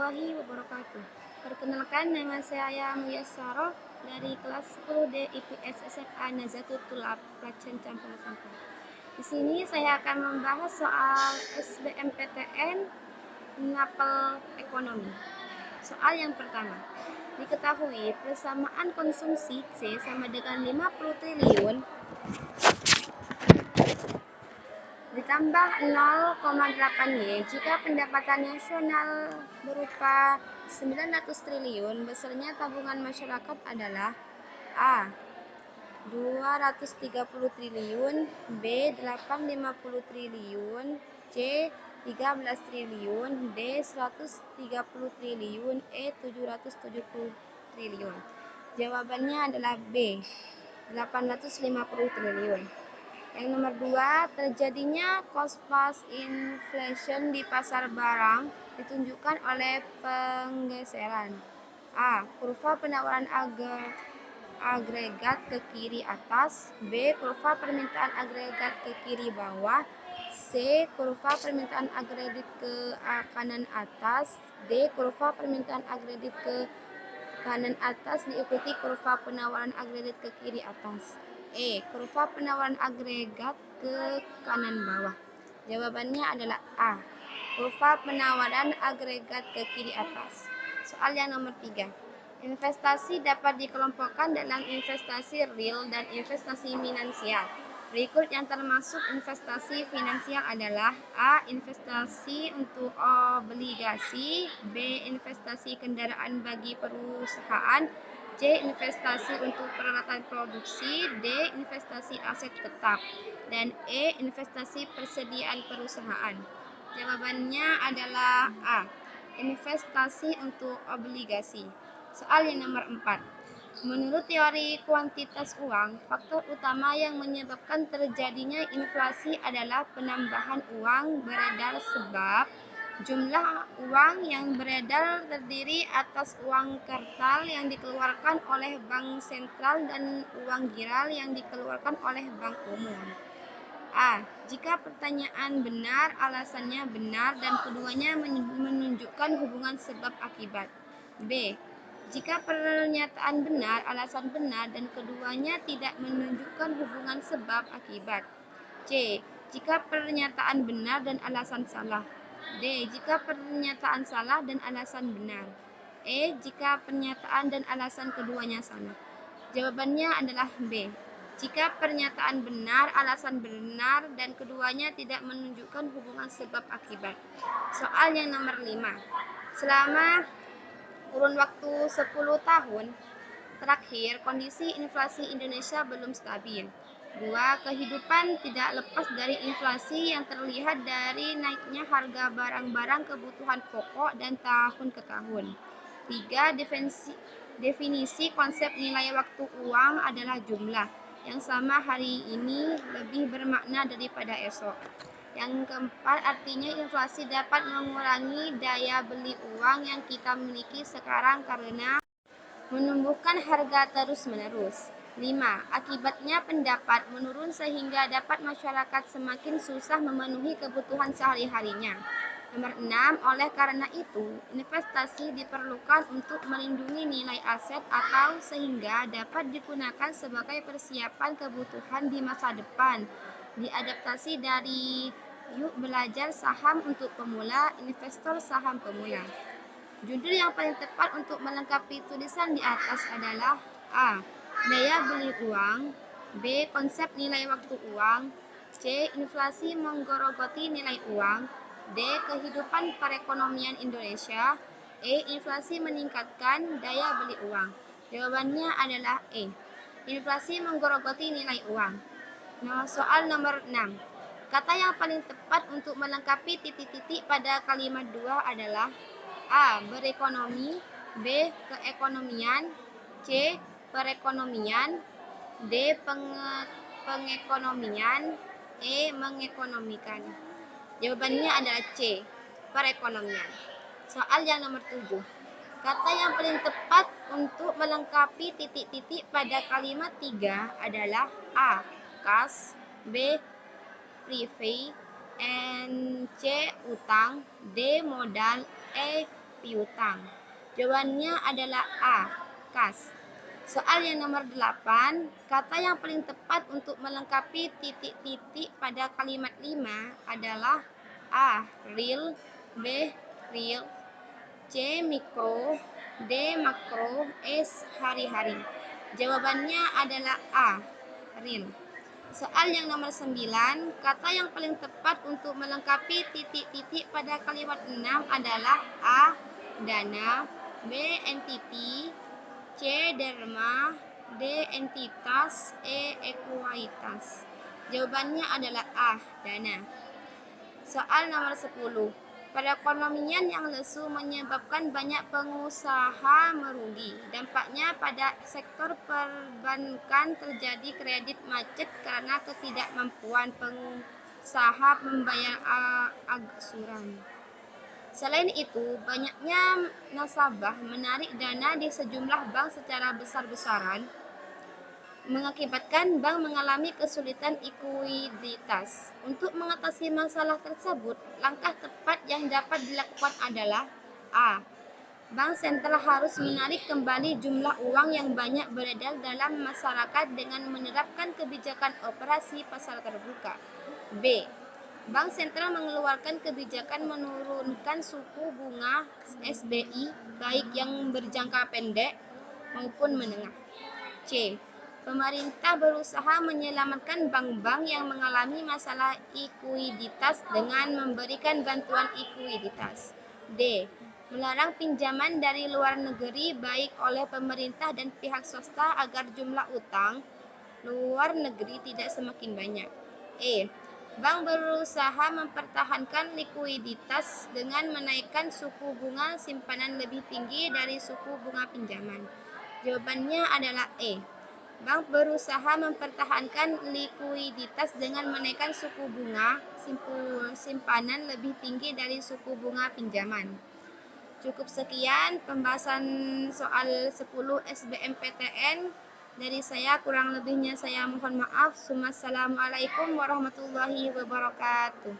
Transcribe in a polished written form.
warahmatullahi wabarakatuh. Perkenalkan, nama saya Muyassaro dari kelas 10 D IPS SMA Nazatul Tulab, Pelacen Campur Sampang. Di sini saya akan membahas soal SBMPTN Mapel Ekonomi. Soal yang pertama, diketahui persamaan konsumsi C sama dengan 50 triliun ditambah 0,8Y jika pendapatan nasional berupa 900 triliun, besarnya tabungan masyarakat adalah A. 230 triliun, B. 850 triliun, C. 13 triliun, D. 130 triliun, E. 770 triliun. Jawabannya adalah B. 850 triliun. Yang nomor 2, terjadinya cost plus inflation di pasar barang ditunjukkan oleh penggeseran. A. Kurva penawaran agregat ke kiri atas, B. Kurva permintaan agregat ke kiri bawah, C. Kurva permintaan agregat ke kanan atas, D. Kurva permintaan agregat ke kanan atas diikuti kurva penawaran agregat ke kiri atas. E. Kurva penawaran agregat ke kanan bawah. Jawabannya adalah A. Kurva penawaran agregat ke kiri atas. Soal yang nomor 3. Investasi dapat dikelompokkan dalam investasi real dan investasi finansial. Berikut yang termasuk investasi finansial adalah A. Investasi untuk obligasi, B. Investasi kendaraan bagi perusahaan, C. Investasi untuk peralatan produksi, D. Investasi aset tetap, dan E. Investasi persediaan perusahaan. Jawabannya adalah A. Investasi untuk obligasi. Soal yang nomor 4. Menurut teori kuantitas uang, faktor utama yang menyebabkan terjadinya inflasi adalah penambahan uang beredar sebab jumlah uang yang beredar terdiri atas uang kartal yang dikeluarkan oleh bank sentral dan uang giral yang dikeluarkan oleh bank umum. A. Jika pertanyaan benar, alasannya benar dan keduanya menunjukkan hubungan sebab akibat. B. Jika pernyataan benar, alasan benar dan keduanya tidak menunjukkan hubungan sebab akibat. C. Jika pernyataan benar dan alasan salah. D. Jika pernyataan salah dan alasan benar. E. Jika pernyataan dan alasan keduanya salah. Jawabannya adalah B. Jika pernyataan benar, alasan benar, dan keduanya tidak menunjukkan hubungan sebab akibat. Soal yang nomor 5. Selama kurun waktu 10 tahun terakhir, kondisi inflasi Indonesia belum stabil. 2. Kehidupan tidak lepas dari inflasi yang terlihat dari naiknya harga barang-barang kebutuhan pokok dan tahun ke tahun. 3. Definisi konsep nilai waktu uang adalah jumlah yang sama hari ini lebih bermakna daripada esok. Yang keempat, artinya inflasi dapat mengurangi daya beli uang yang kita miliki sekarang karena menumbuhkan harga terus-menerus. 5. Akibatnya pendapat menurun sehingga dapat masyarakat semakin susah memenuhi kebutuhan sehari-harinya. Nomor 6. Oleh karena itu, investasi diperlukan untuk melindungi nilai aset atau sehingga dapat digunakan sebagai persiapan kebutuhan di masa depan. Diadaptasi dari Yuk Belajar Saham untuk Pemula, Investor Saham Pemula. Judul yang paling tepat untuk melengkapi tulisan di atas adalah A. Daya beli uang, B. Konsep nilai waktu uang, C. Inflasi menggerogoti nilai uang, D. Kehidupan perekonomian Indonesia, E. Inflasi meningkatkan daya beli uang. Jawabannya adalah E. Inflasi menggerogoti nilai uang. Nah, soal nomor 6. Kata yang paling tepat untuk melengkapi titik-titik pada kalimat 2 adalah A. Berekonomi, B. Keekonomian, C. Perekonomian, D. Pengekonomian, E. Mengekonomikan. Jawabannya adalah C. Perekonomian. Soal yang nomor 7. Kata yang paling tepat untuk melengkapi titik-titik pada kalimat 3 adalah A. Kas, B. Private, C. Utang, D. Modal, E. piutang. Jawabannya adalah A. Kas. Soal yang nomor 8, kata yang paling tepat untuk melengkapi titik-titik pada kalimat 5 adalah A. Real, B. Real, C. Mikro, D. Makro, S. Hari-hari. Jawabannya adalah A. Real. Soal yang nomor 9, kata yang paling tepat untuk melengkapi titik-titik pada kalimat 6 adalah A. Dana, B. Entiti, C. Derma, D. Entitas, E. Ekuitas. Jawabannya adalah A. Dana. Soal nomor 10. Perekonomian yang lesu menyebabkan banyak pengusaha merugi. Dampaknya pada sektor perbankan terjadi kredit macet karena ketidakmampuan pengusaha membayar angsuran. Selain itu, banyaknya nasabah menarik dana di sejumlah bank secara besar-besaran, mengakibatkan bank mengalami kesulitan likuiditas. Untuk mengatasi masalah tersebut, langkah tepat yang dapat dilakukan adalah A. Bank sentral harus menarik kembali jumlah uang yang banyak beredar dalam masyarakat dengan menerapkan kebijakan operasi pasar terbuka. B. Bank sentral mengeluarkan kebijakan menurunkan suku bunga SBI baik yang berjangka pendek maupun menengah. C. Pemerintah berusaha menyelamatkan bank-bank yang mengalami masalah likuiditas dengan memberikan bantuan likuiditas. D. Melarang pinjaman dari luar negeri baik oleh pemerintah dan pihak swasta agar jumlah utang luar negeri tidak semakin banyak. E. Bank berusaha mempertahankan likuiditas dengan menaikkan suku bunga simpanan lebih tinggi dari suku bunga pinjaman. Jawabannya adalah E. Bank berusaha mempertahankan likuiditas dengan menaikkan suku bunga simpanan lebih tinggi dari suku bunga pinjaman. Cukup sekian pembahasan soal 10 SBMPTN dari saya, kurang lebihnya saya mohon maaf. Wassalamualaikum warahmatullahi wabarakatuh.